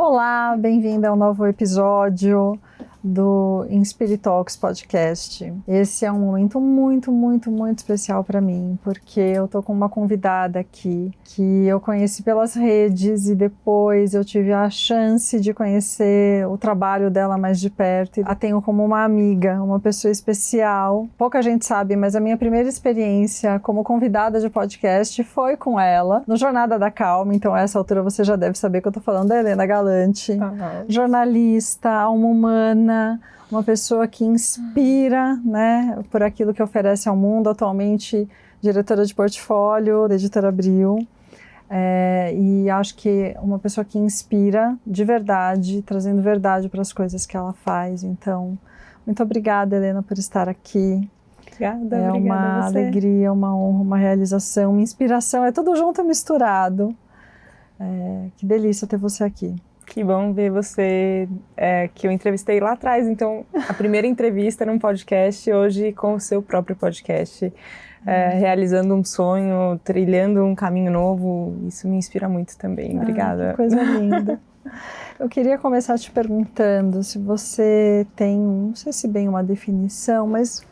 Olá, bem-vinda ao novo episódio do Inspire Talks Podcast. Esse é um momento muito especial para mim, porque eu tô com uma convidada aqui que eu conheci pelas redes e depois eu tive a chance de conhecer o trabalho dela mais de perto. A tenho como uma amiga, uma pessoa especial. Pouca gente sabe, mas a minha primeira experiência como convidada de podcast foi com ela, no Jornada da Calma. Então a essa altura você já deve saber que eu tô falando da Helena Galante, jornalista, alma humana, uma pessoa que inspira, né, por aquilo que oferece ao mundo, atualmente diretora de portfólio da Editora Abril, e acho que uma pessoa que inspira de verdade, trazendo verdade para as coisas que ela faz. Então, muito obrigada, Helena, por estar aqui. Obrigada, obrigada uma a você. Alegria, uma honra, uma realização, uma inspiração, é tudo junto e misturado. Que delícia ter você aqui. Que bom ver você, que eu entrevistei lá atrás, então a primeira entrevista num podcast, hoje com o seu próprio podcast, realizando um sonho, trilhando um caminho novo, isso me inspira muito também. Obrigada. Que coisa linda. Eu queria começar te perguntando se você tem, não sei se bem uma definição, mas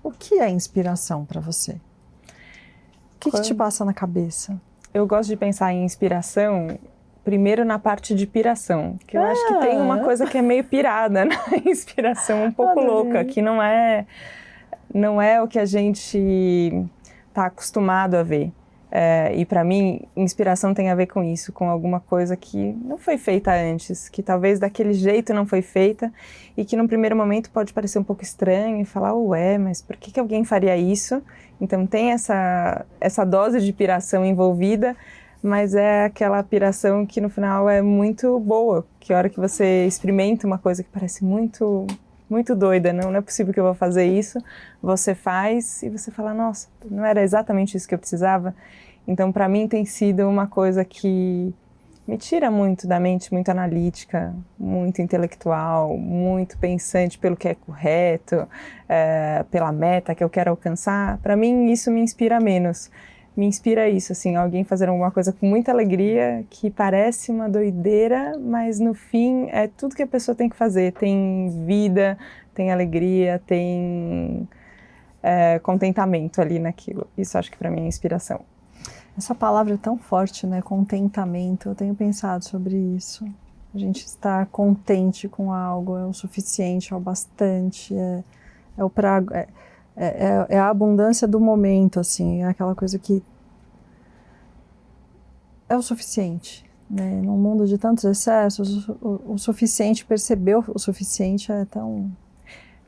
o que é inspiração para você? O que te passa na cabeça? Eu gosto de pensar em inspiração primeiro na parte de piração, que eu acho que tem uma coisa que é meio pirada na inspiração, um pouco louca, que não é o que a gente está acostumado a ver. E para mim, inspiração tem a ver com isso, com alguma coisa que não foi feita antes, que talvez daquele jeito não foi feita e que num primeiro momento pode parecer um pouco estranho e falar, mas por que alguém faria isso? Então tem essa dose de piração envolvida, mas é aquela piração que no final é muito boa, que a hora que você experimenta uma coisa que parece muito doida, não é possível que eu vou fazer isso, você faz e você fala, nossa, não era exatamente isso que eu precisava. Então para mim tem sido uma coisa que me tira muito da mente, muito analítica, muito intelectual, muito pensante pelo que é correto, pela meta que eu quero alcançar. Para mim isso me inspira menos. Me inspira isso, assim, alguém fazer alguma coisa com muita alegria, que parece uma doideira, mas no fim é tudo que a pessoa tem que fazer. Tem vida, tem alegria, tem contentamento ali naquilo. Isso acho que para mim é inspiração. Essa palavra é tão forte, né? Contentamento. Eu tenho pensado sobre isso. A gente estar contente com algo é o suficiente, é o bastante, é o prago. É a abundância do momento, assim, é aquela coisa que é o suficiente, né? Num mundo de tantos excessos, o suficiente, perceber o suficiente é tão...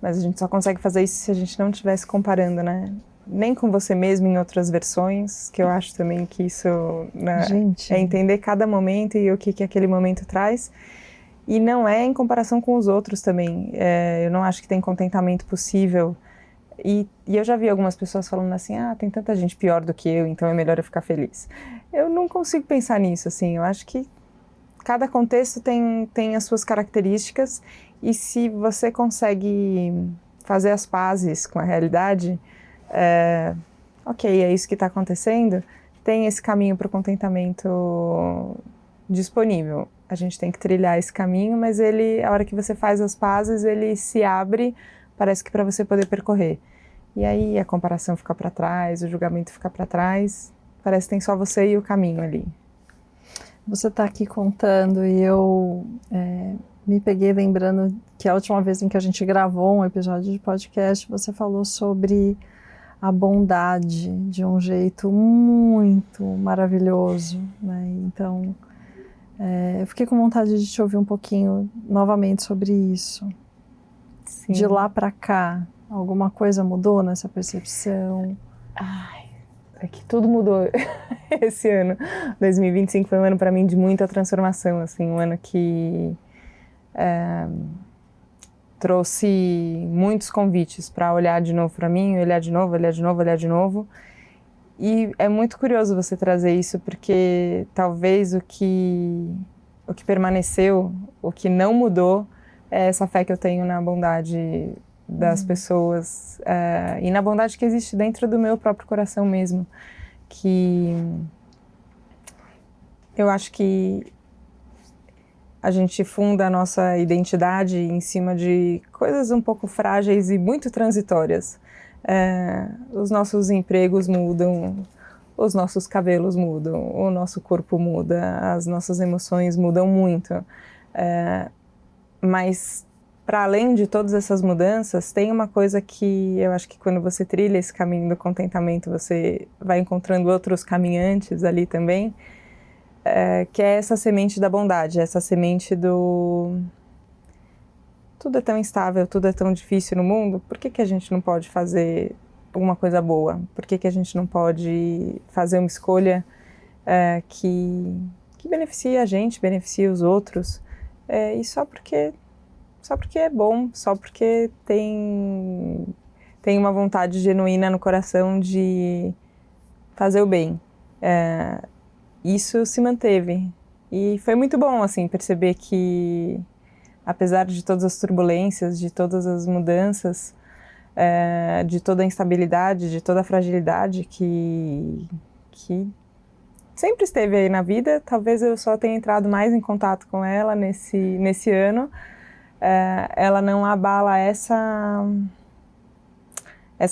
Mas a gente só consegue fazer isso se a gente não estivesse comparando, né? Nem com você mesmo em outras versões, que eu acho também que isso, né, é entender cada momento e o que aquele momento traz. E não é em comparação com os outros também. Eu não acho que tem contentamento possível. E eu já vi algumas pessoas falando assim, tem tanta gente pior do que eu, então é melhor eu ficar feliz. Eu não consigo pensar nisso, assim, eu acho que cada contexto tem as suas características e se você consegue fazer as pazes com a realidade, ok, é isso que está acontecendo, tem esse caminho para o contentamento disponível. A gente tem que trilhar esse caminho, mas a hora que você faz as pazes, ele se abre, parece que para você poder percorrer. E aí a comparação fica para trás, o julgamento fica para trás, parece que tem só você e o caminho ali. Você está aqui contando e eu me peguei lembrando que a última vez em que a gente gravou um episódio de podcast, você falou sobre a bondade de um jeito muito maravilhoso, né? Então, eu fiquei com vontade de te ouvir um pouquinho novamente sobre isso. Sim. De lá para cá, alguma coisa mudou nessa percepção? É que tudo mudou esse ano. 2025 foi um ano para mim de muita transformação, assim, um ano que trouxe muitos convites para olhar de novo para mim, olhar de novo. E é muito curioso você trazer isso, porque talvez o que permaneceu, o que não mudou, é essa fé que eu tenho na bondade das pessoas e na bondade que existe dentro do meu próprio coração mesmo, que eu acho que a gente funda a nossa identidade em cima de coisas um pouco frágeis e muito transitórias. Os nossos empregos mudam, os nossos cabelos mudam, o nosso corpo muda, as nossas emoções mudam muito. Mas, para além de todas essas mudanças, tem uma coisa que eu acho que quando você trilha esse caminho do contentamento, você vai encontrando outros caminhantes ali também, que é essa semente da bondade, essa semente do... Tudo é tão instável, tudo é tão difícil no mundo, por que a gente não pode fazer alguma coisa boa? Por que a gente não pode fazer uma escolha que beneficie a gente, beneficie os outros? E só porque é bom, só porque tem uma vontade genuína no coração de fazer o bem. Isso se manteve. E foi muito bom, assim, perceber que, apesar de todas as turbulências, de todas as mudanças, de toda a instabilidade, de toda a fragilidade que sempre esteve aí na vida, talvez eu só tenha entrado mais em contato com ela nesse ano, ela não abala essa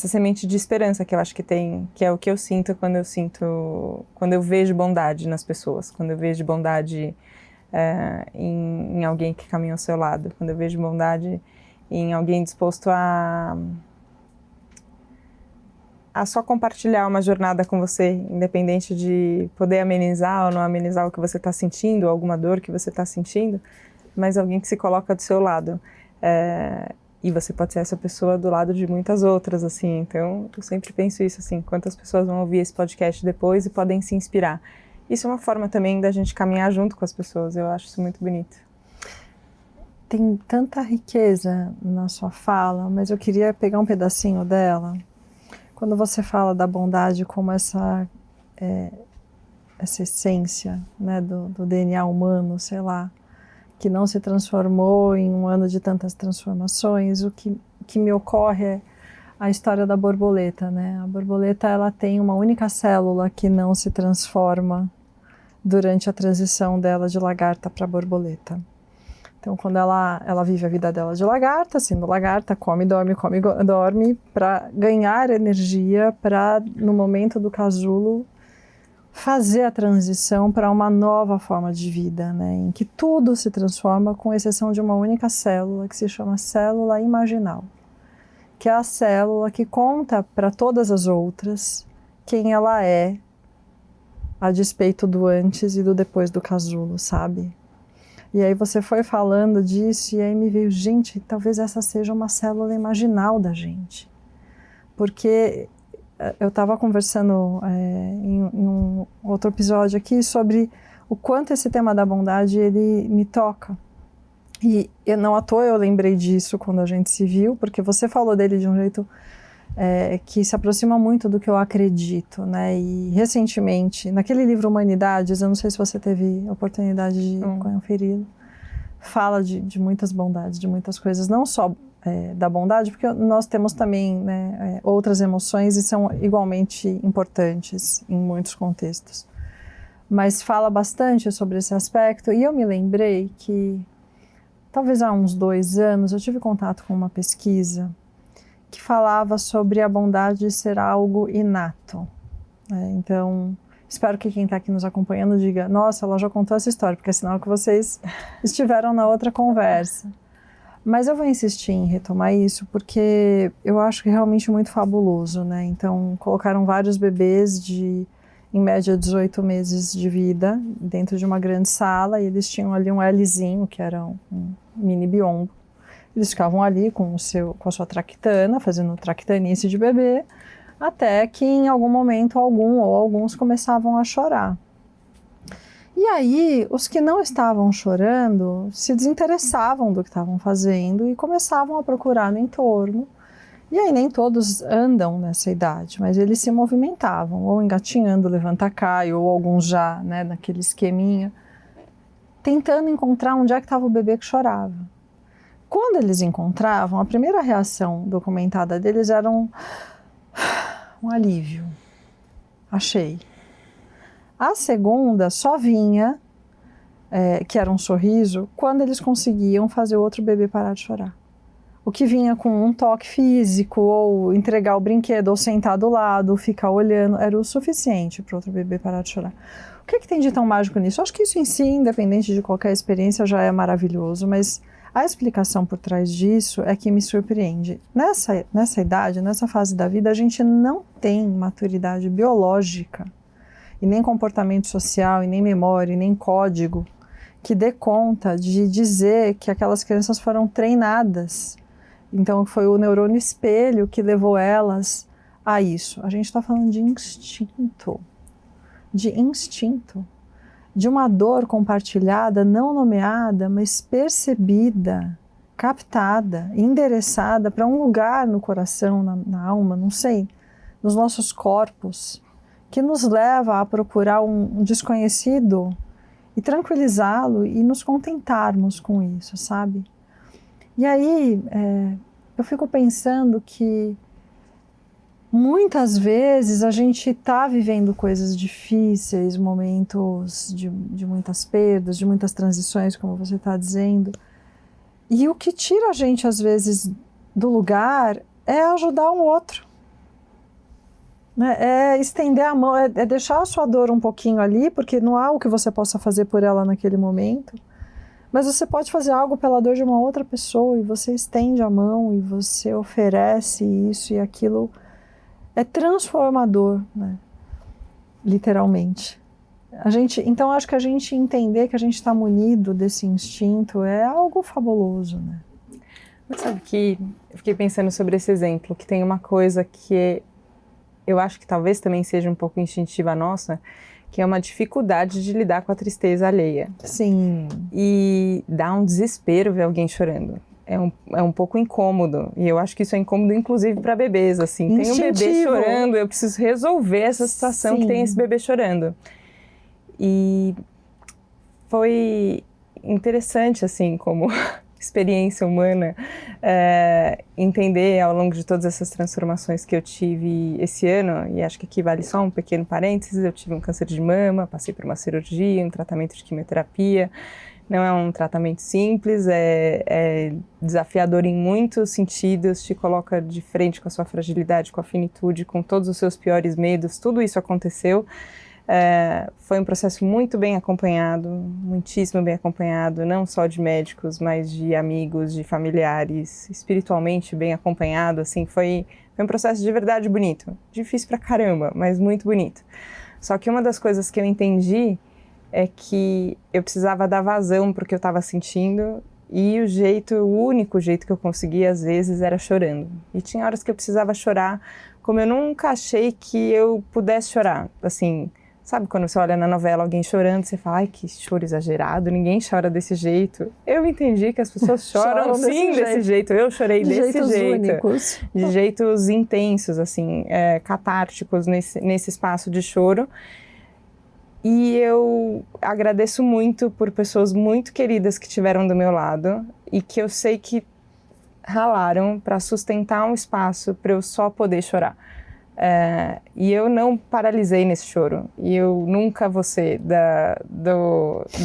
semente de esperança que eu acho que tem, que é o que eu sinto quando eu vejo bondade nas pessoas, quando eu vejo bondade em alguém que caminha ao seu lado, quando eu vejo bondade em alguém disposto a só compartilhar uma jornada com você, independente de poder amenizar ou não amenizar o que você está sentindo, alguma dor que você está sentindo, mas alguém que se coloca do seu lado. E você pode ser essa pessoa do lado de muitas outras, assim. Então, eu sempre penso isso, assim, quantas pessoas vão ouvir esse podcast depois e podem se inspirar. Isso é uma forma também da gente caminhar junto com as pessoas, eu acho isso muito bonito. Tem tanta riqueza na sua fala, mas eu queria pegar um pedacinho dela. Quando você fala da bondade como essa essência, né, do DNA humano, sei lá, que não se transformou em um ano de tantas transformações, o que me ocorre é a história da borboleta, né? A borboleta, ela tem uma única célula que não se transforma durante a transição dela de lagarta para borboleta. Então, quando ela vive a vida dela de lagarta, sendo lagarta, come, dorme para ganhar energia para, no momento do casulo, fazer a transição para uma nova forma de vida, né, em que tudo se transforma, com exceção de uma única célula, que se chama célula imaginal, que é a célula que conta para todas as outras quem ela é, a despeito do antes e do depois do casulo, sabe? E aí você foi falando disso e aí me veio, gente, talvez essa seja uma célula imaginal da gente, porque eu estava conversando em um outro episódio aqui sobre o quanto esse tema da bondade, ele me toca. E não à toa eu lembrei disso quando a gente se viu, porque você falou dele de um jeito que se aproxima muito do que eu acredito, né? E recentemente, naquele livro Humanidades, eu não sei se você teve a oportunidade de conferir, fala de muitas bondades, de muitas coisas, não só da bondade, porque nós temos também, né, outras emoções e são igualmente importantes em muitos contextos. Mas fala bastante sobre esse aspecto, e eu me lembrei que talvez há uns 2 anos eu tive contato com uma pesquisa que falava sobre a bondade ser algo inato. Então, espero que quem está aqui nos acompanhando diga, nossa, ela já contou essa história, porque é sinal que vocês estiveram na outra conversa. Mas eu vou insistir em retomar isso, porque eu acho que é realmente muito fabuloso, né? Então, colocaram vários bebês de, em média, 18 meses de vida dentro de uma grande sala, e eles tinham ali um Lzinho, que era um mini biombo. Eles ficavam ali com a sua traquitana, fazendo traquitanice de bebê, até que em algum momento alguns começavam a chorar. E aí, os que não estavam chorando se desinteressavam do que estavam fazendo e começavam a procurar no entorno. E aí nem todos andam nessa idade, mas eles se movimentavam, ou engatinhando, levanta-cai, ou alguns já, né, naquele esqueminha, tentando encontrar onde é que estava o bebê que chorava. Quando eles encontravam, a primeira reação documentada deles era um alívio. Achei. A segunda só vinha que era um sorriso, quando eles conseguiam fazer o outro bebê parar de chorar. O que vinha com um toque físico, ou entregar o brinquedo, ou sentar do lado, ou ficar olhando, era o suficiente para o outro bebê parar de chorar. O que tem de tão mágico nisso? Eu acho que isso em si, independente de qualquer experiência, já é maravilhoso, mas a explicação por trás disso é que me surpreende. Nessa idade, nessa fase da vida, a gente não tem maturidade biológica, e nem comportamento social, e nem memória, e nem código, que dê conta de dizer que aquelas crianças foram treinadas. Então, foi o neurônio espelho que levou elas a isso. A gente está falando de instinto. De uma dor compartilhada, não nomeada, mas percebida, captada, endereçada para um lugar no coração, na alma, não sei, nos nossos corpos, que nos leva a procurar um desconhecido e tranquilizá-lo e nos contentarmos com isso, sabe? E aí, eu fico pensando que muitas vezes a gente está vivendo coisas difíceis, momentos de muitas perdas, de muitas transições, como você está dizendo, e o que tira a gente, às vezes, do lugar é ajudar um outro. É estender a mão, é deixar a sua dor um pouquinho ali, porque não há o que você possa fazer por ela naquele momento, mas você pode fazer algo pela dor de uma outra pessoa, e você estende a mão, e você oferece isso, e aquilo é transformador, né? Literalmente. Então, acho que a gente entender que a gente está munido desse instinto é algo fabuloso, né? Mas sabe que eu fiquei pensando sobre esse exemplo, que tem uma coisa que eu acho que talvez também seja um pouco instintiva nossa, que é uma dificuldade de lidar com a tristeza alheia. Sim. E dá um desespero ver alguém chorando. É um pouco incômodo, e eu acho que isso é incômodo inclusive para bebês, assim. Tem um bebê chorando, eu preciso resolver essa situação. Sim. Que tem esse bebê chorando. E foi interessante, assim, como experiência humana, entender ao longo de todas essas transformações que eu tive esse ano, e acho que aqui vale só um pequeno parênteses, eu tive um câncer de mama, passei por uma cirurgia, um tratamento de quimioterapia. Não é um tratamento simples, é desafiador em muitos sentidos, te coloca de frente com a sua fragilidade, com a finitude, com todos os seus piores medos, tudo isso aconteceu. Foi um processo muito bem acompanhado, muitíssimo bem acompanhado, não só de médicos, mas de amigos, de familiares, espiritualmente bem acompanhado, assim, foi um processo de verdade bonito, difícil pra caramba, mas muito bonito. Só que uma das coisas que eu entendi é que eu precisava dar vazão para o que eu estava sentindo, e o único jeito que eu conseguia às vezes era chorando. E tinha horas que eu precisava chorar, como eu nunca achei que eu pudesse chorar. Assim, sabe quando você olha na novela alguém chorando, você fala, ai, que choro exagerado, ninguém chora desse jeito. Eu entendi que as pessoas choram sim desse jeito. Eu chorei desse jeito. Únicos. De jeitos intensos, assim, catárticos nesse espaço de choro. E eu agradeço muito por pessoas muito queridas que estiveram do meu lado e que eu sei que ralaram para sustentar um espaço para eu só poder chorar. E eu não paralisei nesse choro. E eu nunca vou ser da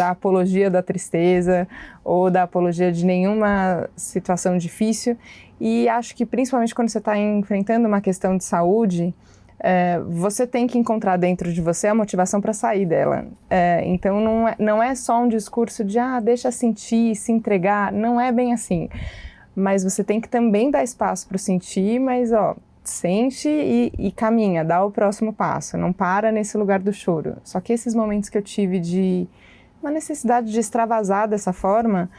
apologia da tristeza ou da apologia de nenhuma situação difícil. E acho que principalmente quando você está enfrentando uma questão de saúde, você tem que encontrar dentro de você a motivação para sair dela. Então não é só um discurso de deixa sentir, se entregar, não é bem assim. Mas você tem que também dar espaço para sentir, mas sente e caminha, dá o próximo passo, não para nesse lugar do choro. Só que esses momentos que eu tive de uma necessidade de extravasar dessa forma,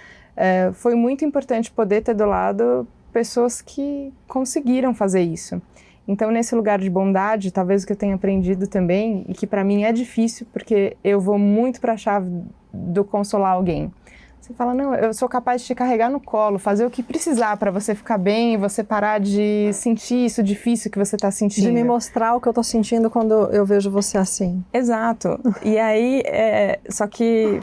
foi muito importante poder ter do lado pessoas que conseguiram fazer isso. Então, nesse lugar de bondade, talvez o que eu tenha aprendido também, e que para mim é difícil, porque eu vou muito para a chave do consolar alguém. Você fala, não, eu sou capaz de te carregar no colo, fazer o que precisar para você ficar bem e você parar de sentir isso difícil que você está sentindo. De me mostrar o que eu estou sentindo quando eu vejo você assim. Exato. E aí, só que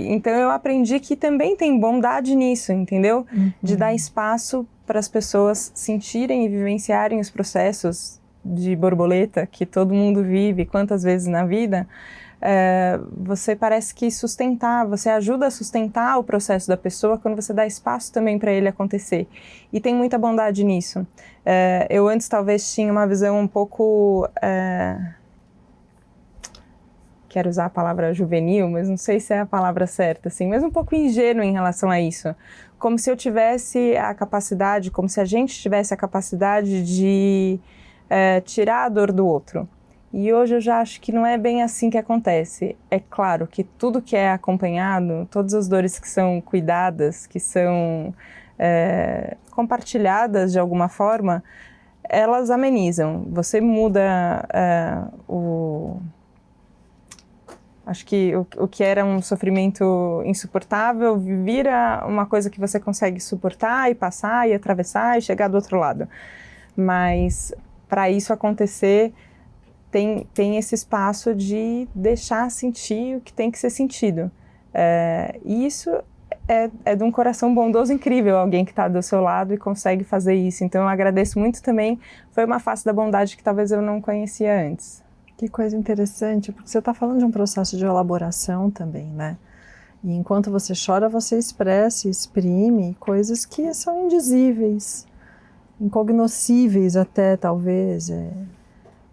então eu aprendi que também tem bondade nisso, entendeu? Uhum. De dar espaço para as pessoas sentirem e vivenciarem os processos de borboleta que todo mundo vive quantas vezes na vida, você parece que você ajuda a sustentar o processo da pessoa quando você dá espaço também para ele acontecer. E tem muita bondade nisso. Eu antes talvez tinha uma visão um pouco... quero usar a palavra juvenil, mas não sei se é a palavra certa, assim, mas um pouco ingênuo em relação a isso. Como se eu tivesse a capacidade, como se a gente tivesse a capacidade de tirar a dor do outro. E hoje eu já acho que não é bem assim que acontece. É claro que tudo que é acompanhado, todas as dores que são cuidadas, que são compartilhadas de alguma forma, elas amenizam. Você muda acho que o que era um sofrimento insuportável vira uma coisa que você consegue suportar e passar e atravessar e chegar do outro lado. Mas para isso acontecer, tem esse espaço de deixar sentir o que tem que ser sentido. E isso é de um coração bondoso incrível, alguém que está do seu lado e consegue fazer isso. Então eu agradeço muito também, foi uma face da bondade que talvez eu não conhecia antes. Que coisa interessante, porque você está falando de um processo de elaboração também, né? E enquanto você chora, você expressa e exprime coisas que são indizíveis, incognoscíveis até, talvez.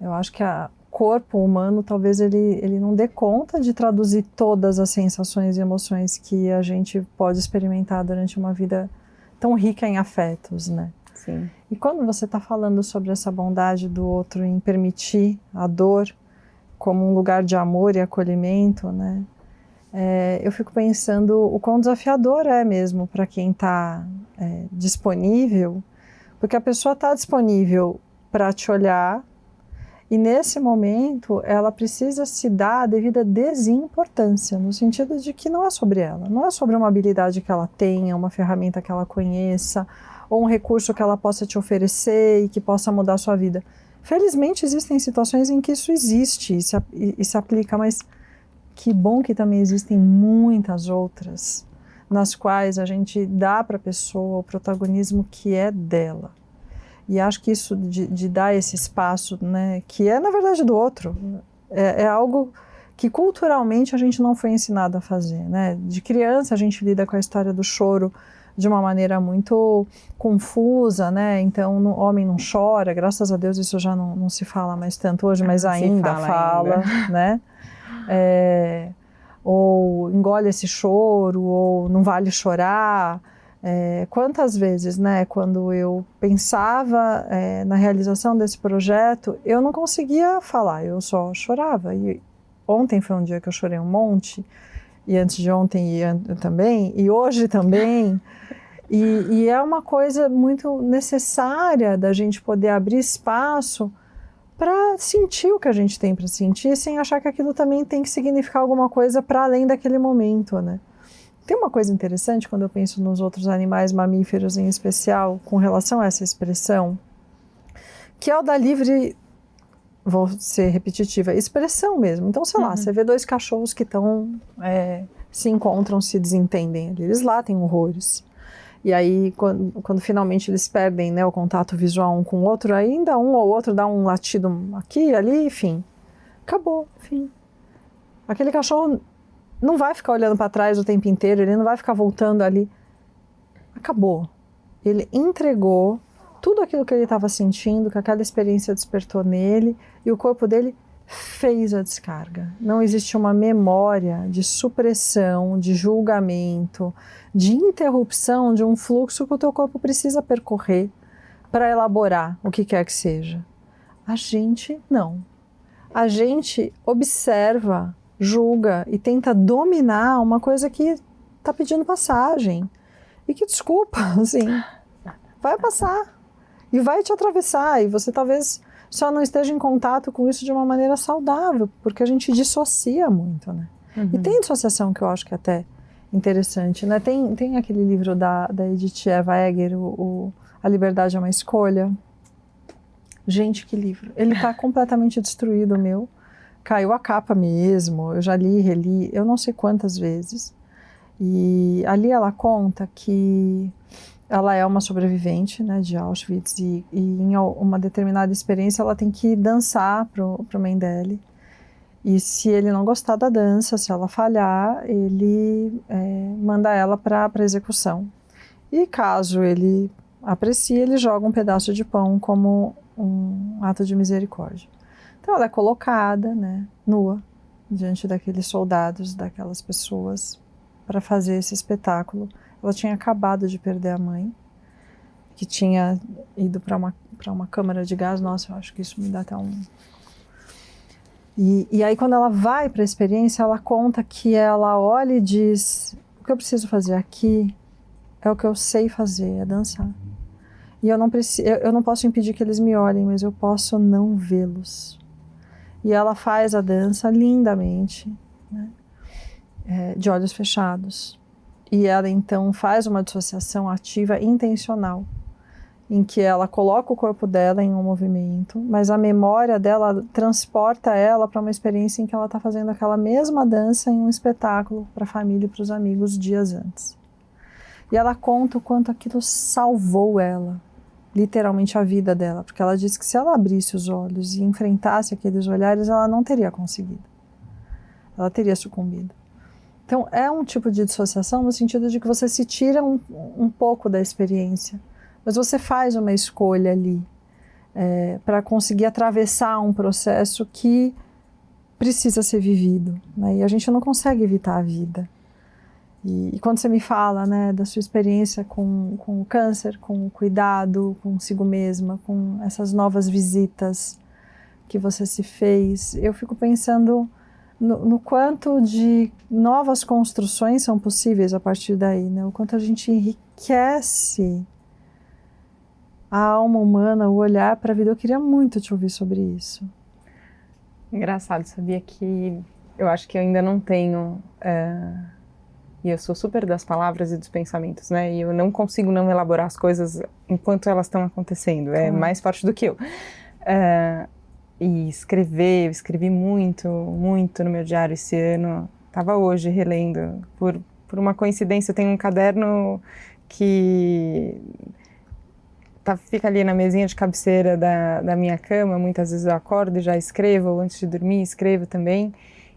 Eu acho que o corpo humano, talvez ele não dê conta de traduzir todas as sensações e emoções que a gente pode experimentar durante uma vida tão rica em afetos, né? Sim. E quando você está falando sobre essa bondade do outro em permitir a dor como um lugar de amor e acolhimento, né? Eu fico pensando o quão desafiador é mesmo para quem está disponível, porque a pessoa está disponível para te olhar e nesse momento ela precisa se dar a devida desimportância, no sentido de que não é sobre ela, não é sobre uma habilidade que ela tenha, uma ferramenta que ela conheça, ou um recurso que ela possa te oferecer e que possa mudar a sua vida. Felizmente existem situações em que isso existe e se aplica, mas que bom que também existem muitas outras nas quais a gente dá para a pessoa o protagonismo que é dela. E acho que isso de dar esse espaço, né, que é na verdade do outro, é algo que culturalmente a gente não foi ensinado a fazer, né? De criança a gente lida com a história do choro de uma maneira muito confusa, né? Então, o homem não chora, graças a Deus isso já não se fala mais tanto hoje, mas ainda fala, né? Ou engole esse choro, ou não vale chorar. Quantas vezes, né, quando eu pensava na realização desse projeto, eu não conseguia falar, eu só chorava. E ontem foi um dia que eu chorei um monte, e antes de ontem também, e hoje também. E é uma coisa muito necessária da gente poder abrir espaço para sentir o que a gente tem para sentir, sem achar que aquilo também tem que significar alguma coisa para além daquele momento, né? Tem uma coisa interessante quando eu penso nos outros animais mamíferos em especial, com relação a essa expressão, que é o da livre, vou ser repetitiva, expressão mesmo. Então, sei lá, você vê dois cachorros que se encontram, se desentendem ali, eles latem horrores. E aí, quando finalmente eles perdem, né, o contato visual um com o outro, ainda um ou outro dá um latido aqui, ali, enfim. Acabou, enfim. Aquele cachorro não vai ficar olhando para trás o tempo inteiro, ele não vai ficar voltando ali. Acabou. Ele entregou tudo aquilo que ele estava sentindo, que aquela experiência despertou nele, e o corpo dele fez a descarga. Não existe uma memória de supressão, de julgamento, de interrupção de um fluxo que o teu corpo precisa percorrer para elaborar o que quer que seja. A gente não. A gente observa, julga e tenta dominar uma coisa que está pedindo passagem. E que, desculpa, assim, vai passar e vai te atravessar, e você talvez só não esteja em contato com isso de uma maneira saudável, porque a gente dissocia muito, né? E tem dissociação que eu acho que é até interessante, né? Tem aquele livro da Edith Eva Eger, A Liberdade é uma Escolha. Gente, que livro! Ele está completamente destruído, o meu. Caiu a capa mesmo, eu já li, reli, eu não sei quantas vezes. E ali ela conta que ela é uma sobrevivente, né, de Auschwitz e em uma determinada experiência ela tem que dançar pro Mendele. E se ele não gostar da dança, se ela falhar, ele manda ela para execução. E caso ele aprecie, ele joga um pedaço de pão como um ato de misericórdia. Então ela é colocada, né, nua, diante daqueles soldados, daquelas pessoas, para fazer esse espetáculo. Ela tinha acabado de perder a mãe, que tinha ido para uma câmara de gás. Nossa, eu acho que isso me dá até um... E aí quando ela vai para a experiência, ela conta que ela olha e diz: o que eu preciso fazer aqui é o que eu sei fazer, é dançar. E eu não posso impedir que eles me olhem, mas eu posso não vê-los. E ela faz a dança lindamente, né, de olhos fechados. E ela então faz uma dissociação ativa intencional, em que ela coloca o corpo dela em um movimento, mas a memória dela transporta ela para uma experiência em que ela está fazendo aquela mesma dança em um espetáculo para a família e para os amigos dias antes. E ela conta o quanto aquilo salvou ela, literalmente a vida dela, porque ela disse que se ela abrisse os olhos e enfrentasse aqueles olhares, ela não teria conseguido. Ela teria sucumbido. Então é um tipo de dissociação no sentido de que você se tira um pouco da experiência, mas você faz uma escolha ali para conseguir atravessar um processo que precisa ser vivido, né? E a gente não consegue evitar a vida. E quando você me fala, né, da sua experiência com o câncer, com o cuidado consigo mesma, com essas novas visitas que você se fez, eu fico pensando no quanto de novas construções são possíveis a partir daí, né? O quanto a gente enriquece a alma humana, o olhar para a vida. Eu queria muito te ouvir sobre isso. Engraçado, sabia que eu acho que eu ainda não tenho... E eu sou super das palavras e dos pensamentos, né? E eu não consigo não elaborar as coisas enquanto elas estão acontecendo. É mais forte do que eu. E eu escrevi muito, muito no meu diário esse ano. Estava hoje relendo. Por uma coincidência, eu tenho um caderno que fica ali na mesinha de cabeceira da minha cama. Muitas vezes eu acordo e já escrevo, ou antes de dormir escrevo também.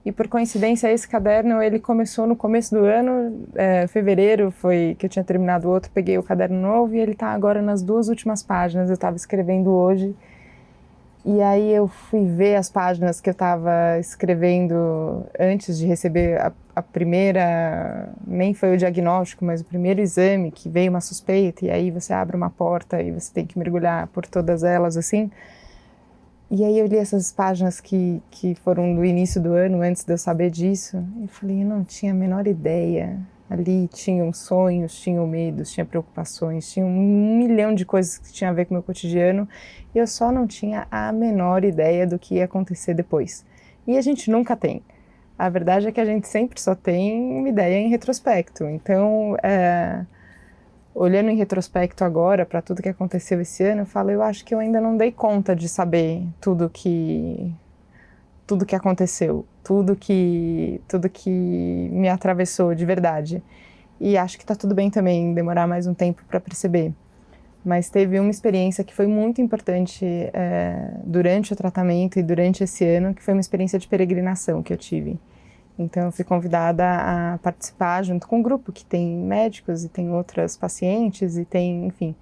E por coincidência, esse caderno, ele começou no começo do ano, fevereiro foi que eu tinha terminado o outro, peguei o caderno novo e ele está agora nas 2 últimas páginas. Eu estava escrevendo hoje e aí eu fui ver as páginas que eu estava escrevendo antes de receber a primeira, nem foi o diagnóstico, mas o primeiro exame, que veio uma suspeita e aí você abre uma porta e você tem que mergulhar por todas elas, assim. E aí eu li essas páginas que foram do início do ano, antes de eu saber disso, e falei, eu não tinha a menor ideia. Ali tinham sonhos, tinham medos, tinha preocupações, tinha 1 milhão de coisas que tinham a ver com o meu cotidiano, e eu só não tinha a menor ideia do que ia acontecer depois. E a gente nunca tem. A verdade é que a gente sempre só tem uma ideia em retrospecto. Então, olhando em retrospecto agora para tudo que aconteceu esse ano, eu falo, eu acho que eu ainda não dei conta de saber tudo que aconteceu, tudo que me atravessou de verdade. E acho que está tudo bem também demorar mais um tempo para perceber. Mas teve uma experiência que foi muito importante durante o tratamento e durante esse ano, que foi uma experiência de peregrinação que eu tive. Então eu fui convidada a participar junto com um grupo que tem médicos e tem outras pacientes e tem, enfim,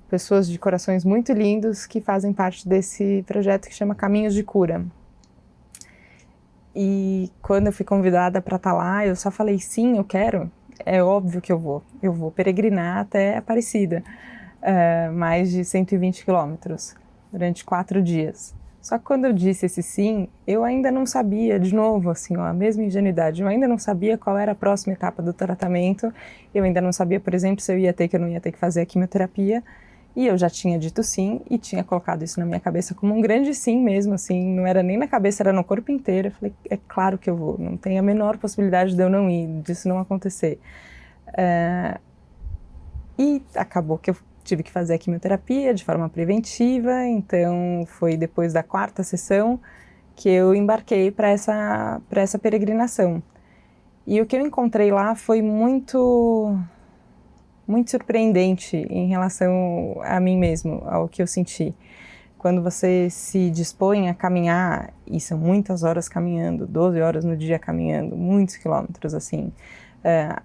pessoas de corações muito lindos que fazem parte desse projeto que chama Caminhos de Cura. E quando eu fui convidada para estar lá, eu só falei, sim, eu quero, é óbvio que eu vou peregrinar até Aparecida, mais de 120 quilômetros, durante 4 dias. Só que quando eu disse esse sim, eu ainda não sabia, de novo, assim, ó, a mesma ingenuidade, eu ainda não sabia qual era a próxima etapa do tratamento, eu ainda não sabia, por exemplo, se eu ia ter que eu não ia ter que fazer a quimioterapia, e eu já tinha dito sim, e tinha colocado isso na minha cabeça como um grande sim mesmo, assim, não era nem na cabeça, era no corpo inteiro. Eu falei, é claro que eu vou, não tem a menor possibilidade de eu não ir, disso não acontecer. E acabou que eu tive que fazer a quimioterapia de forma preventiva, então foi depois da 4ª sessão que eu embarquei para essa peregrinação. E o que eu encontrei lá foi muito surpreendente em relação a mim mesmo, ao que eu senti. quando você se dispõe a caminhar, e são muitas horas caminhando, 12 horas no dia caminhando, muitos quilômetros, assim,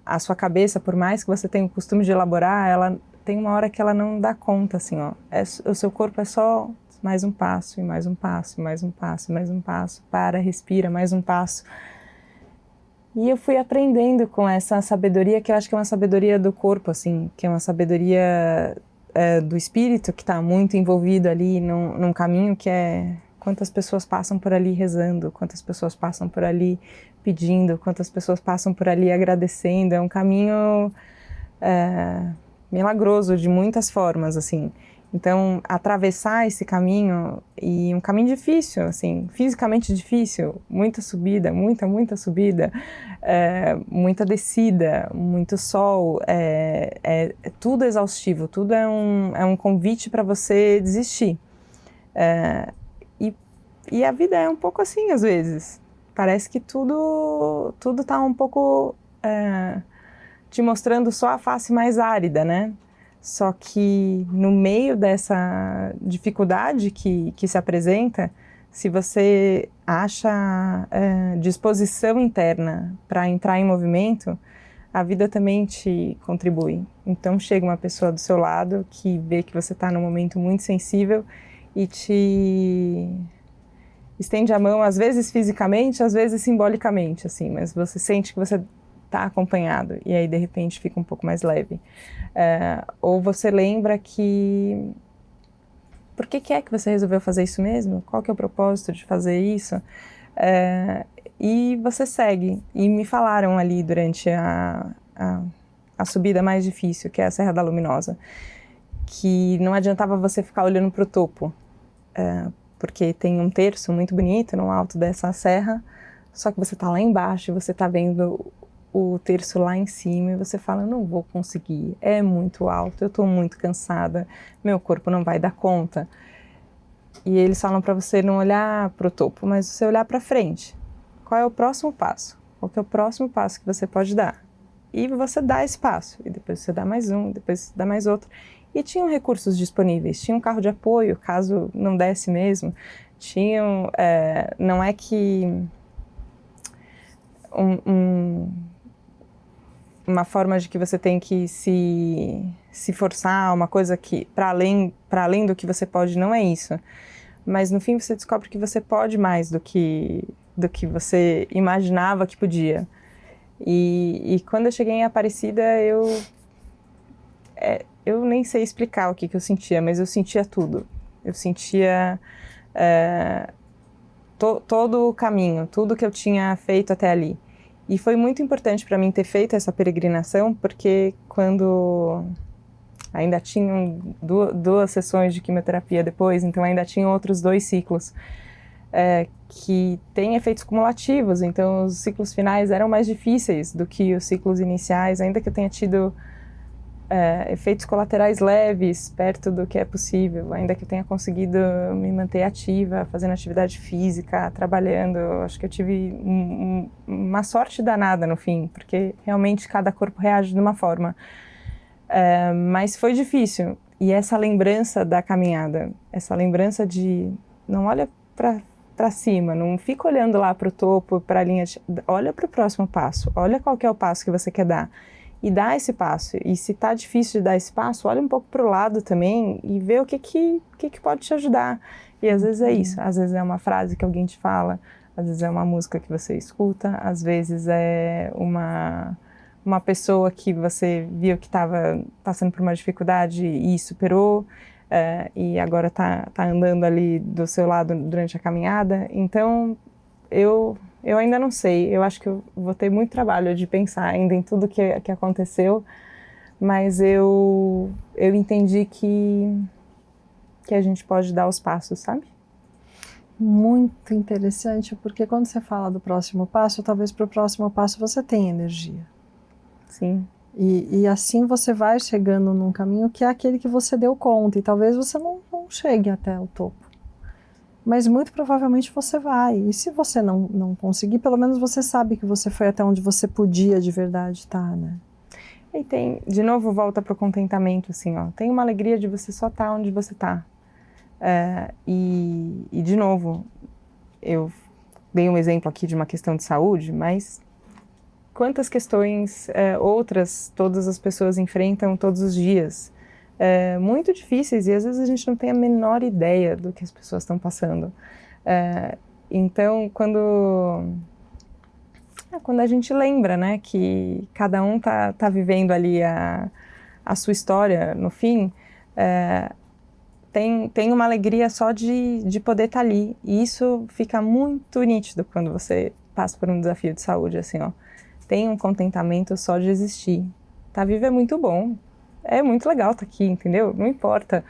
a sua cabeça, por mais que você tenha o costume de elaborar, ela tem uma hora que ela não dá conta, assim, ó. O seu corpo é só mais um passo, e mais um passo, e mais um passo, e mais um passo. Para, respira, mais um passo. E eu fui aprendendo com essa sabedoria, que eu acho que é uma sabedoria do corpo, assim, que é uma sabedoria do espírito, que está muito envolvido ali num caminho que é quantas pessoas passam por ali rezando, quantas pessoas passam por ali pedindo, quantas pessoas passam por ali agradecendo. É um caminho milagroso de muitas formas, assim. Então, atravessar esse caminho, e um caminho difícil, assim, fisicamente difícil, muita subida, muita subida, muita descida, muito sol, tudo exaustivo, tudo é um convite para você desistir. E a vida é um pouco assim, às vezes. Parece que tudo está um pouco te mostrando só a face mais árida, né? Só que no meio dessa dificuldade que se apresenta, se você acha disposição interna para entrar em movimento, a vida também te contribui. Então chega uma pessoa do seu lado que vê que você está num momento muito sensível e te estende a mão, às vezes fisicamente, às vezes simbolicamente, assim, mas você sente que você está acompanhado, e aí de repente fica um pouco mais leve. Ou você lembra que... Por que é que você resolveu fazer isso mesmo? Qual que é o propósito de fazer isso? E você segue. E me falaram ali durante a subida mais difícil, que é a Serra da Luminosa, que não adiantava você ficar olhando para o topo, porque tem um terço muito bonito no alto dessa serra, só que você está lá embaixo e você está vendo o terço lá em cima e você fala, não vou conseguir, é muito alto, eu estou muito cansada, meu corpo não vai dar conta. E eles falam para você não olhar para o topo, mas você olhar para frente. Qual é o próximo passo? Qual que é o próximo passo que você pode dar? E você dá esse passo, e depois você dá mais um, depois você dá mais outro. E tinham recursos disponíveis, tinha um carro de apoio, caso não desse mesmo. Tinham, não é que uma forma de que você tem que se forçar, uma coisa que para além do que você pode, não é isso. Mas no fim você descobre que você pode mais do que você imaginava que podia. E quando eu cheguei em Aparecida, eu nem sei explicar o que eu sentia, mas eu sentia tudo. Eu sentia todo o caminho, tudo que eu tinha feito até ali. E foi muito importante para mim ter feito essa peregrinação, porque quando ainda tinham duas sessões de quimioterapia depois, então ainda tinham outros 2 ciclos que têm efeitos cumulativos, então os ciclos finais eram mais difíceis do que os ciclos iniciais, ainda que eu tenha tido efeitos colaterais leves, perto do que é possível, ainda que eu tenha conseguido me manter ativa, fazendo atividade física, trabalhando. Acho que eu tive uma sorte danada no fim, porque realmente cada corpo reage de uma forma. Mas foi difícil. E essa lembrança da caminhada, essa lembrança de não olha para cima, não fica olhando lá para o topo, para a linha, olha para o próximo passo, olha qual que é o passo que você quer dar. E dá esse passo. E se tá difícil de dar esse passo, olha um pouco para o lado também e vê o que pode te ajudar. E às vezes é isso. Às vezes é uma frase que alguém te fala, às vezes é uma música que você escuta, às vezes é uma pessoa que você viu que estava passando por uma dificuldade e superou, e agora tá andando ali do seu lado durante a caminhada. Então, eu ainda não sei, eu acho que eu vou ter muito trabalho de pensar ainda em tudo que aconteceu, mas eu entendi que a gente pode dar os passos, sabe? Muito interessante, porque quando você fala do próximo passo, talvez para o próximo passo você tenha energia. Sim. E assim você vai chegando num caminho que é aquele que você deu conta, e talvez você não chegue até o topo. Mas muito provavelmente você vai. E se você não conseguir, pelo menos você sabe que você foi até onde você podia de verdade estar, né? E tem, de novo, volta pro contentamento, assim, ó. Tem uma alegria de você só estar onde você tá. E, de novo, eu dei um exemplo aqui de uma questão de saúde, mas quantas questões outras todas as pessoas enfrentam todos os dias, muito difíceis, e às vezes a gente não tem a menor ideia do que as pessoas estão passando. Então, quando a gente lembra, né, que cada um tá vivendo ali a sua história no fim, tem uma alegria só de poder estar ali. E isso fica muito nítido quando você passa por um desafio de saúde, assim, ó. Tem um contentamento só de existir. Tá vivo é muito bom. É muito legal estar aqui, entendeu? Não importa.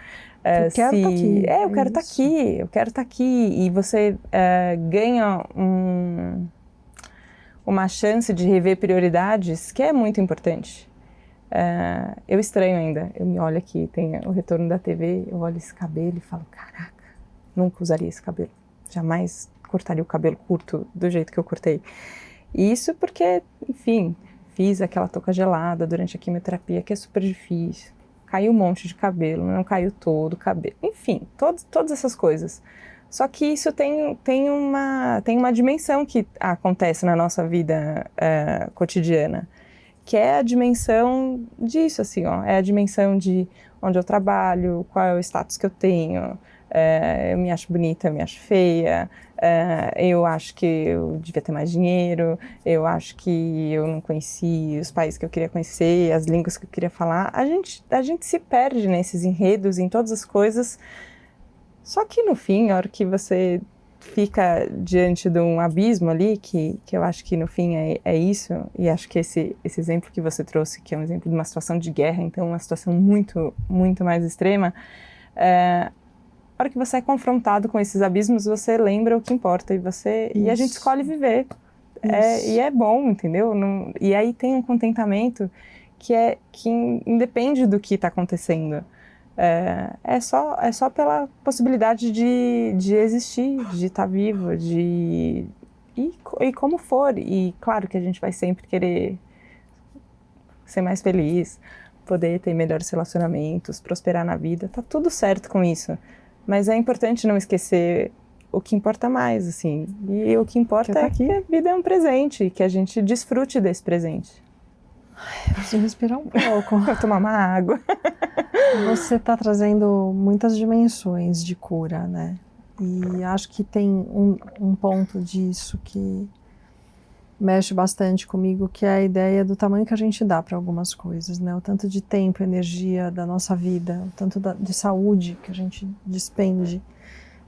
Eu quero estar aqui. Eu quero estar aqui. Eu quero estar aqui. E você ganha uma chance de rever prioridades que é muito importante. Eu estranho ainda, eu me olho aqui, tem o retorno da TV, eu olho esse cabelo e falo, caraca, nunca usaria esse cabelo, jamais cortaria o cabelo curto do jeito que eu cortei. E isso porque, enfim, fiz aquela touca gelada durante a quimioterapia, que é super difícil, caiu um monte de cabelo, não caiu todo o cabelo, enfim, todas essas coisas. Só que isso tem uma dimensão que acontece na nossa vida cotidiana, que é a dimensão disso, assim, ó, é a dimensão de onde eu trabalho, qual é o status que eu tenho, eu me acho bonita, eu me acho feia, eu acho que eu devia ter mais dinheiro, eu acho que eu não conheci os países que eu queria conhecer, as línguas que eu queria falar. A gente se perde nesses enredos, em todas as coisas, só que no fim, a hora que você fica diante de um abismo ali, que eu acho que no fim é isso, e acho que esse exemplo que você trouxe, que é um exemplo de uma situação de guerra, então uma situação muito, muito mais extrema, a hora que você é confrontado com esses abismos, você lembra o que importa, e a gente escolhe viver, e é bom, entendeu? E aí tem um contentamento que independe do que está acontecendo. É só pela possibilidade de existir, de estar vivo, e como for. E claro que a gente vai sempre querer ser mais feliz, poder ter melhores relacionamentos, prosperar na vida, tá tudo certo com isso. Mas é importante não esquecer o que importa mais, assim. E o que importa é que a vida é um presente, que a gente desfrute desse presente. Eu preciso respirar um pouco. Vou tomar uma água. Você está trazendo muitas dimensões de cura, né? E acho que tem um ponto disso que mexe bastante comigo, que é a ideia do tamanho que a gente dá para algumas coisas, né? O tanto de tempo, energia da nossa vida, o tanto de saúde que a gente despende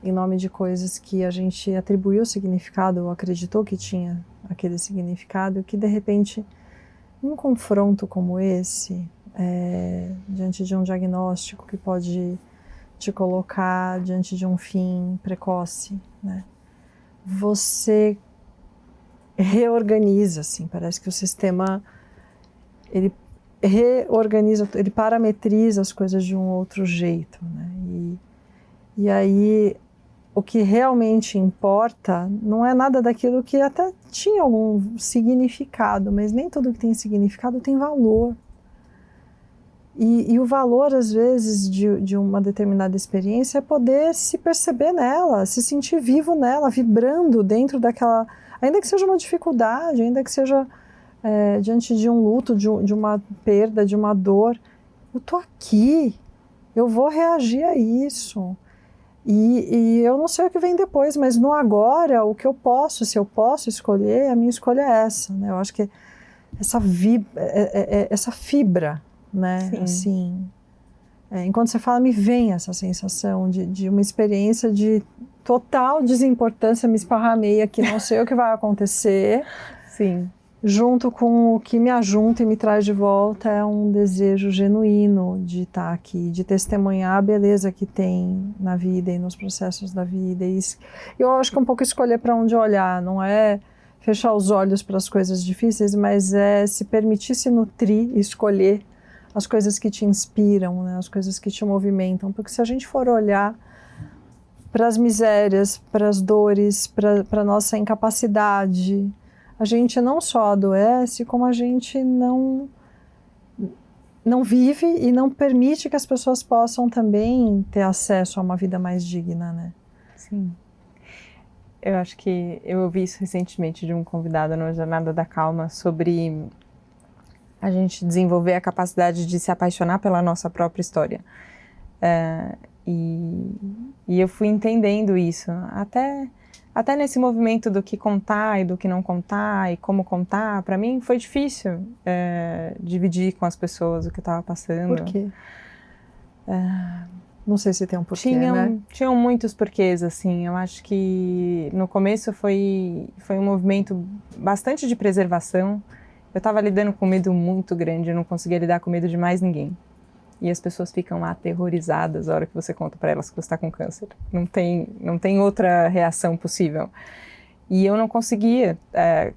em nome de coisas que a gente atribuiu significado ou acreditou que tinha aquele significado, que de repente, um confronto como esse, diante de um diagnóstico que pode te colocar diante de um fim precoce, né? Você reorganiza, assim, parece que o sistema, ele reorganiza, ele parametriza as coisas de um outro jeito, né? E aí, o que realmente importa não é nada daquilo que até tinha algum significado, mas nem tudo que tem significado tem valor. E o valor, às vezes, de uma determinada experiência é poder se perceber nela, se sentir vivo nela, vibrando dentro daquela... Ainda que seja uma dificuldade, ainda que seja diante de um luto, de uma perda, de uma dor. Eu tô aqui, eu vou reagir a isso. E eu não sei o que vem depois, mas no agora, o que eu posso, se eu posso escolher, a minha escolha é essa, né? Eu acho que essa fibra, né? Sim. Assim, enquanto você fala, me vem essa sensação de uma experiência de total desimportância, me esparramei aqui, não sei o que vai acontecer. Sim. Junto com o que me ajunta e me traz de volta é um desejo genuíno de estar aqui, de testemunhar a beleza que tem na vida e nos processos da vida. E eu acho que é um pouco escolher para onde olhar, não é fechar os olhos para as coisas difíceis, mas é se permitir se nutrir e escolher as coisas que te inspiram, né, as coisas que te movimentam. Porque se a gente for olhar para as misérias, para as dores, para a nossa incapacidade, a gente não só adoece, como a gente não não vive e não permite que as pessoas possam também ter acesso a uma vida mais digna, né? Sim. Eu acho que eu ouvi isso recentemente de um convidado no Jornada da Calma sobre a gente desenvolver a capacidade de se apaixonar pela nossa própria história. E eu fui entendendo isso, até nesse movimento do que contar e do que não contar e como contar. Para mim foi difícil dividir com as pessoas o que eu estava passando. Por quê? Não sei se tem um porquê, né? Tinham muitos porquês, assim. Eu acho que no começo foi um movimento bastante de preservação. Eu estava lidando com medo muito grande, eu não conseguia lidar com medo de mais ninguém. E as pessoas ficam aterrorizadas a hora que você conta para elas que você está com câncer. Não tem outra reação possível. E eu não conseguia,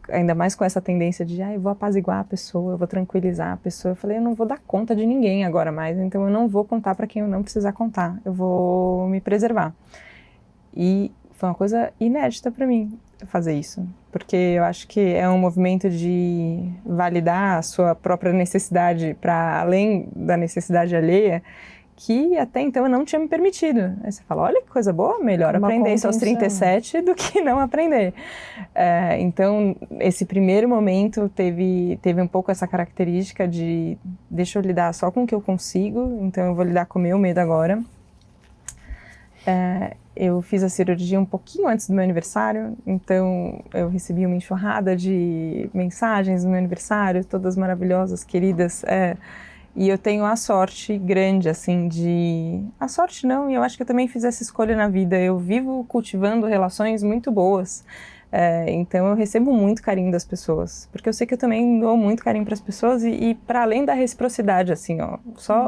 ainda mais com essa tendência de eu vou apaziguar a pessoa, eu vou tranquilizar a pessoa. Eu falei, eu não vou dar conta de ninguém agora mais, então eu não vou contar para quem eu não precisar contar. Eu vou me preservar. E foi uma coisa inédita para mim fazer isso, porque eu acho que é um movimento de validar a sua própria necessidade para além da necessidade alheia, que até então eu não tinha me permitido. Aí você fala, olha que coisa boa, melhor aprender isso aos 37 do que não aprender. Então, esse primeiro momento teve um pouco essa característica de deixa eu lidar só com o que eu consigo, então eu vou lidar com o meu medo agora. Eu fiz a cirurgia um pouquinho antes do meu aniversário, então eu recebi uma enxurrada de mensagens no meu aniversário, todas maravilhosas, queridas, e eu tenho a sorte grande, assim, a sorte não, e eu acho que eu também fiz essa escolha na vida. Eu vivo cultivando relações muito boas, então eu recebo muito carinho das pessoas, porque eu sei que eu também dou muito carinho para as pessoas e para além da reciprocidade, assim,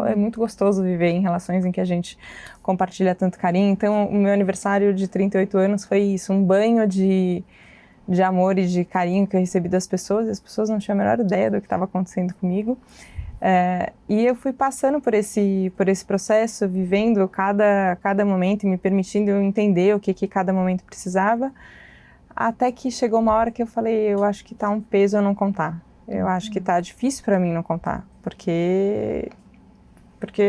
é muito gostoso viver em relações em que a gente compartilha tanto carinho. Então o meu aniversário de 38 anos foi isso, um banho de amor e de carinho que eu recebi das pessoas, e as pessoas não tinham a menor ideia do que estava acontecendo comigo. E eu fui passando por esse processo, vivendo cada momento e me permitindo entender o que cada momento precisava, até que chegou uma hora que eu falei, eu acho que tá um peso eu não contar. Eu acho que tá difícil para mim não contar, porque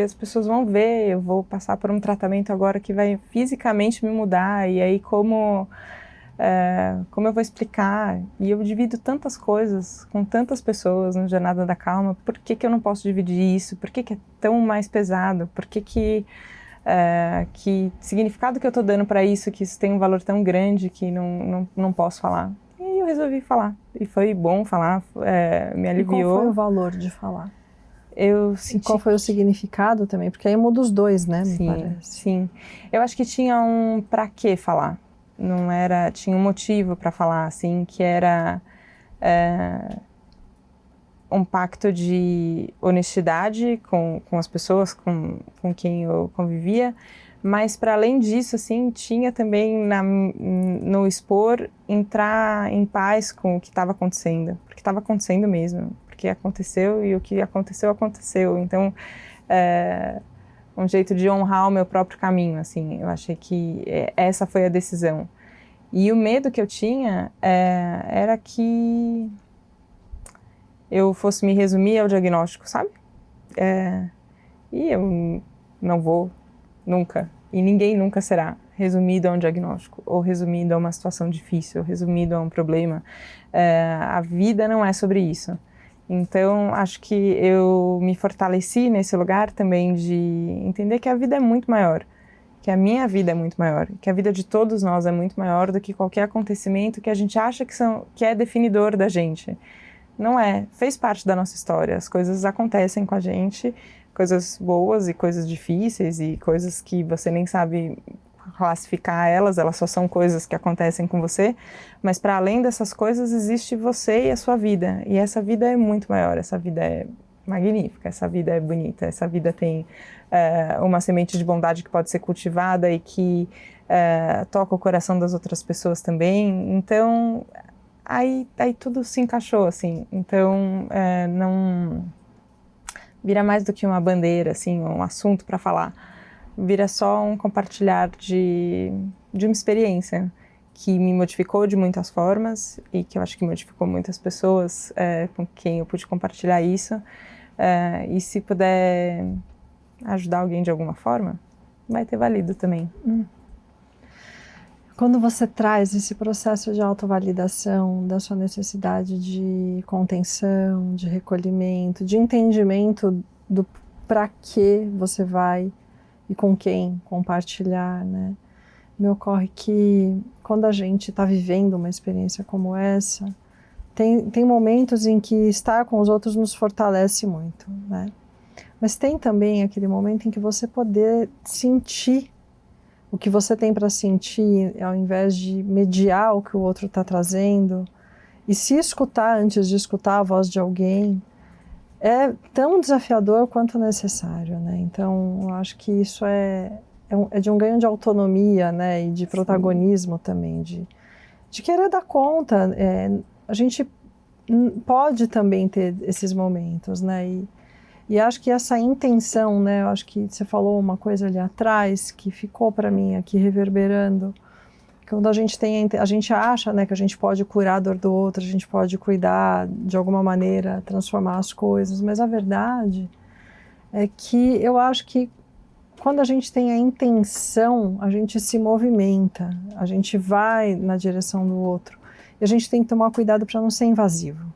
as pessoas vão ver, eu vou passar por um tratamento agora que vai fisicamente me mudar, e aí como eu vou explicar? E eu divido tantas coisas com tantas pessoas no Jornada da Calma, por que eu não posso dividir isso? Por que é tão mais pesado? Por que significado que eu estou dando para isso, que isso tem um valor tão grande que não posso falar? E aí eu resolvi falar, e foi bom falar, me aliviou. E qual foi o valor de falar? Eu senti... E qual foi o significado também? Porque aí muda os dois, né, me parece. Sim, eu acho que tinha um pra que falar. Não era, tinha um motivo para falar, assim, que era um pacto de honestidade com as pessoas com quem eu convivia, mas para além disso, assim, tinha também no expor, entrar em paz com o que estava acontecendo, porque estava acontecendo mesmo, porque aconteceu e o que aconteceu, aconteceu. Então, um jeito de honrar o meu próprio caminho, assim, eu achei que essa foi a decisão. E o medo que eu tinha era que eu fosse me resumir ao diagnóstico, sabe? E eu não vou nunca, e ninguém nunca será resumido a um diagnóstico, ou resumido a uma situação difícil, ou resumido a um problema. A vida não é sobre isso. Então, acho que eu me fortaleci nesse lugar também de entender que a vida é muito maior, que a minha vida é muito maior, que a vida de todos nós é muito maior do que qualquer acontecimento que a gente acha que é definidor da gente. Não é, fez parte da nossa história, as coisas acontecem com a gente, coisas boas e coisas difíceis e coisas que você nem sabe classificar elas só são coisas que acontecem com você, mas para além dessas coisas existe você e a sua vida, e essa vida é muito maior, essa vida é magnífica, essa vida é bonita, essa vida tem uma semente de bondade que pode ser cultivada e que toca o coração das outras pessoas também. Então, aí tudo se encaixou, assim. Então, não vira mais do que uma bandeira, assim, um assunto para falar. Vira só um compartilhar de uma experiência que me modificou de muitas formas e que eu acho que modificou muitas pessoas com quem eu pude compartilhar isso, E se puder ajudar alguém de alguma forma, vai ter valido também. Quando você traz esse processo de autovalidação da sua necessidade de contenção, de recolhimento, de entendimento do para que você vai e com quem compartilhar, né? Me ocorre que quando a gente está vivendo uma experiência como essa, tem momentos em que estar com os outros nos fortalece muito, né? Mas tem também aquele momento em que você poder sentir o que você tem para sentir, ao invés de mediar o que o outro está trazendo, e se escutar antes de escutar a voz de alguém, é tão desafiador quanto necessário, né? Então, eu acho que isso é de um ganho de autonomia, né? E de protagonismo também, de querer dar conta. A gente pode também ter esses momentos, né? E acho que essa intenção, né? Eu acho que você falou uma coisa ali atrás que ficou para mim aqui reverberando. Quando a gente acha, né, que a gente pode curar a dor do outro, a gente pode cuidar de alguma maneira, transformar as coisas, mas a verdade é que eu acho que quando a gente tem a intenção, a gente se movimenta, a gente vai na direção do outro. E a gente tem que tomar cuidado para não ser invasivo.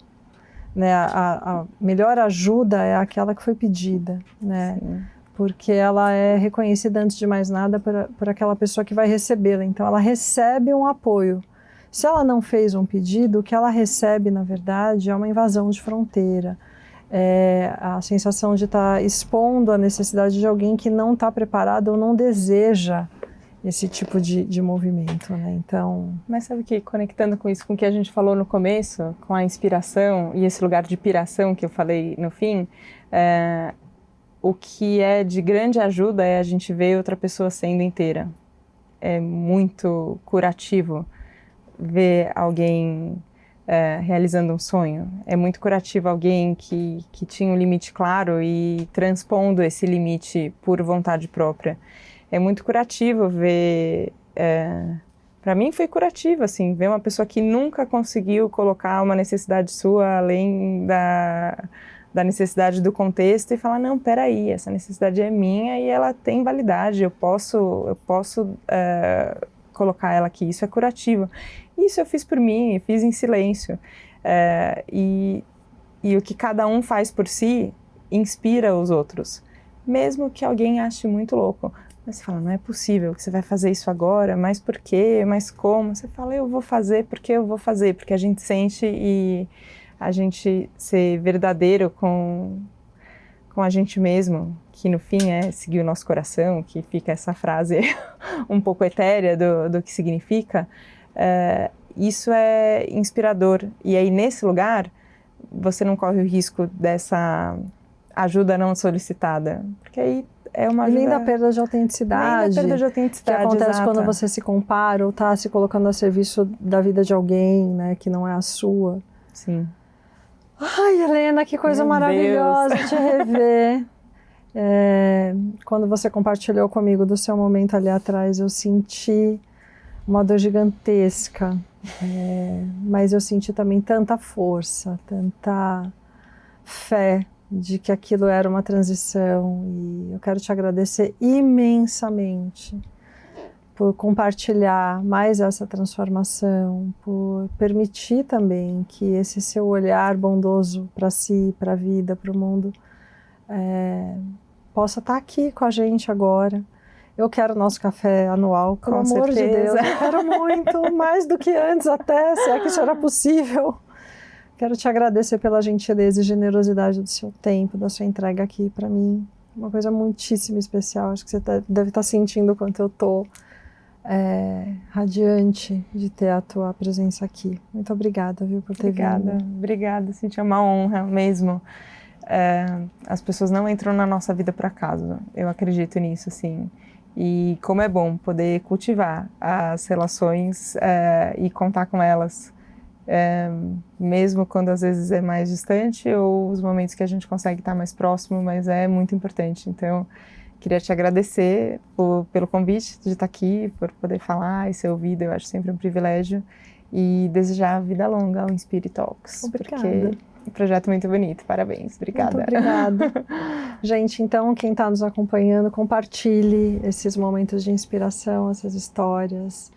Né? A melhor ajuda é aquela que foi pedida, né? Sim. Porque ela é reconhecida antes de mais nada por aquela pessoa que vai recebê-la. Então ela recebe um apoio. Se ela não fez um pedido, o que ela recebe, na verdade, é uma invasão de fronteira. É a sensação de estar expondo a necessidade de alguém que não está preparado ou não deseja esse tipo de movimento, né? Então... Mas sabe que, conectando com isso, com o que a gente falou no começo, com a inspiração e esse lugar de piração que eu falei no fim, o que é de grande ajuda é a gente ver outra pessoa sendo inteira. É muito curativo ver alguém realizando um sonho. É muito curativo alguém que tinha um limite claro e transpondo esse limite por vontade própria. É muito curativo ver... Para mim foi curativo, assim, ver uma pessoa que nunca conseguiu colocar uma necessidade sua além da necessidade do contexto e falar, não, peraí, essa necessidade é minha e ela tem validade, eu posso colocar ela aqui, isso é curativo. Isso eu fiz por mim, fiz em silêncio. E o que cada um faz por si inspira os outros, mesmo que alguém ache muito louco. Mas você fala, não é possível que você vai fazer isso agora, mas por quê, mas como? Você fala, eu vou fazer porque eu vou fazer, porque a gente sente e a gente ser verdadeiro com a gente mesmo, que no fim é seguir o nosso coração, que fica essa frase um pouco etérea do que significa, isso é inspirador. E aí nesse lugar, você não corre o risco dessa ajuda não solicitada, porque aí é uma ajuda... Nem da perda de autenticidade. Nem da perda de autenticidade, que acontece exato. quando você se compara ou está se colocando a serviço da vida de alguém, né, que não é a sua. Sim. Ai, Helena, que coisa Meu maravilhosa Deus. te rever. Quando você compartilhou comigo do seu momento ali atrás, eu senti uma dor gigantesca, mas eu senti também tanta força, tanta fé de que aquilo era uma transição, e eu quero te agradecer imensamente por compartilhar mais essa transformação, por permitir também que esse seu olhar bondoso para si, para a vida, para o mundo, possa estar aqui com a gente agora. Eu quero o nosso café anual, pelo amor de Deus, eu quero muito, mais do que antes até, se é que isso era possível. Quero te agradecer pela gentileza e generosidade do seu tempo, da sua entrega aqui para mim. Uma coisa muitíssimo especial. Acho que você deve estar sentindo o quanto eu estou radiante de ter a tua presença aqui. Muito obrigada, viu, por ter vindo. Obrigada, Cíntia, é uma honra mesmo. As pessoas não entram na nossa vida por acaso. Eu acredito nisso, assim. E como é bom poder cultivar as relações e contar com elas. Mesmo quando às vezes é mais distante ou os momentos que a gente consegue estar mais próximo, mas é muito importante. Então, queria te agradecer pelo convite de estar aqui, por poder falar e ser ouvida, eu acho sempre um privilégio, e desejar vida longa ao Inspire Talks. Obrigada. Porque Projeto muito bonito, parabéns, obrigada. Muito obrigada. Gente, então, quem está nos acompanhando, compartilhe esses momentos de inspiração, essas histórias.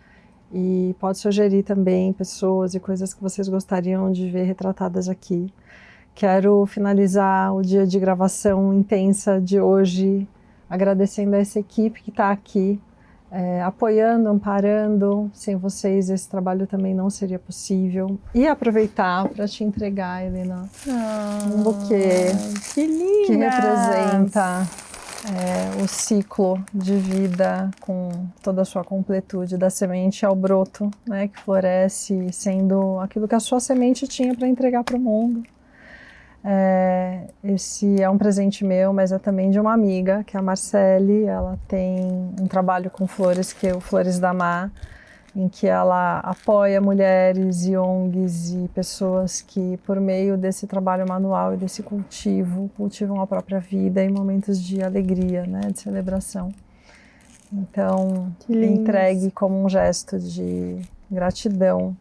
E pode sugerir também pessoas e coisas que vocês gostariam de ver retratadas aqui. Quero finalizar o dia de gravação intensa de hoje, agradecendo a essa equipe que está aqui, apoiando, amparando. Sem vocês esse trabalho também não seria possível. E aproveitar para te entregar, Helena, um buquê que representa o ciclo de vida com toda a sua completude, da semente ao broto, né, que floresce sendo aquilo que a sua semente tinha para entregar para o mundo. Esse é um presente meu, mas é também de uma amiga, que é a Marcele. Ela tem um trabalho com flores, que é o Flores da Mar, em que ela apoia mulheres e ONGs e pessoas que, por meio desse trabalho manual e desse cultivo, cultivam a própria vida em momentos de alegria, né, de celebração. Então, entregue como um gesto de gratidão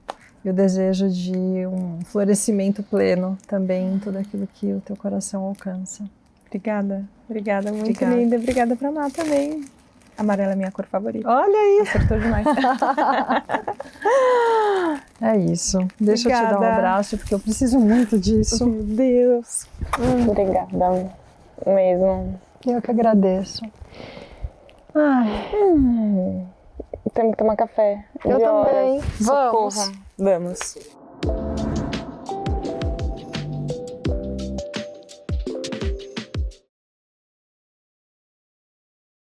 e o desejo de um florescimento pleno também em tudo aquilo que o teu coração alcança. Obrigada, muito linda. Obrigada pra Má também. Amarela é minha cor favorita. Olha aí! Acertou demais. É isso. Deixa eu te dar um abraço, porque eu preciso muito disso. Meu Deus. Obrigada mesmo. Eu que agradeço. Temos que tomar café. Eu também. Vamos. Vamos.